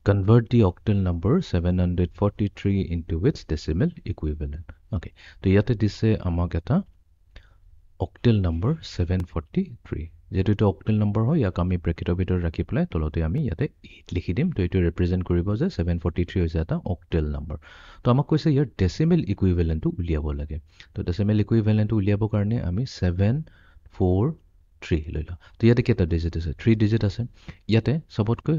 convert the octal number 743 into its decimal equivalent. Okay, তো ইয়াতে দিছে আমাক এটা octal number 743. যেহেতু এটা octal number হয় ইয়াক আমি ব্ৰেকেটৰ ভিতৰত ৰাখি পেলাই তলতে আমি ইয়াতে 8 লিখি দিম তো এইটো ৰিপ্ৰেজেন্ট কৰিব যে 743 হৈছে এটা octal number. তো আমাক কৈছে ইয়াৰ decimal equivalent টো উলিয়াব লাগে. তো decimal equivalent টো উলিয়াবৰ কাৰণে আমি 743 লৈ লওঁ. তো ইয়াতে কেইটা ডিজিট আছে 3 ডিজিট আছে. ইয়াতে সবতকৈ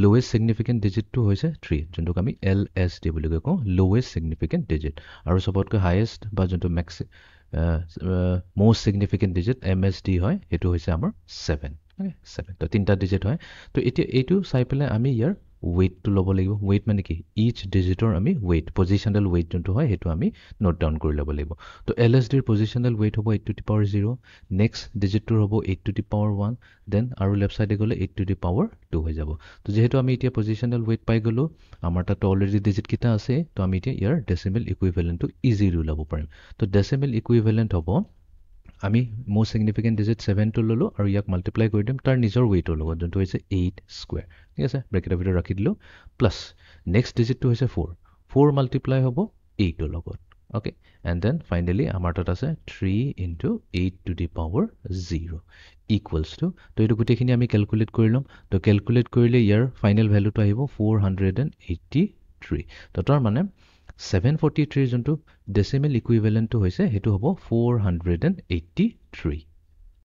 lowest significant digit টো হৈছে 3 যোনটোক আমি LSD বুলি কওঁ lowest significant digit আৰু সবতকৈ highest বা যোনটো most significant digit MSD হয় এটো হৈছে আমাৰ 7 okay 7 তো তিনটা ডিজিট হয় তো এতিয়া এইটো চাই পেলাই আমি ইয়াৰ weight টো ল'ব লাগিব weight মানে কি each digitor আমি weight positional weight যোনটো হয় হেতু আমি নোট ডাউন কৰি ল'ব লাগিব তো LSD ৰ positional weight হ'ব 8 to the power 0 next digit টো হ'ব 8 to the power 1 then আৰু left side গলে 8 to the power 2 হৈ যাব তো যেহেতু আমি এতিয়া positional weight পাই গলো আমাৰ তাত অলৰেডি ডিজিট কিটা আছে তো আমি এতিয়া ইয়াৰ decimal equivalent টো ইজিলি উলাব পাৰিম তো decimal equivalent হ'ব আমি most significant digit 7 টো ললো আৰু ইয়াক মাল্টিপ্লাই কৰি দিম তাৰ নিজৰ weight লগত যোনটো হৈছে 8 স্কয়াৰ ঠিক আছে ব্ৰেকেটৰ ভিতৰত ৰাখি দিলো প্লাস নেক্সট ডিজিট টো হৈছে 4 4 মাল্টিপ্লাই হ'ব 8 ৰ লগত okay and then finally আমাৰ তাত আছে 3 into 8 to the power 0 equals to তো এটো গুটেখিনি আমি ক্যালকুলেট কৰিলম তো ক্যালকুলেট কৰিলে ইয়াৰ ফাইনাল ভ্যালুটো আহিব 483 তো তাৰ মানে 743 যোনটো decimal equivalent টো হৈছে হেতু হ'ব 483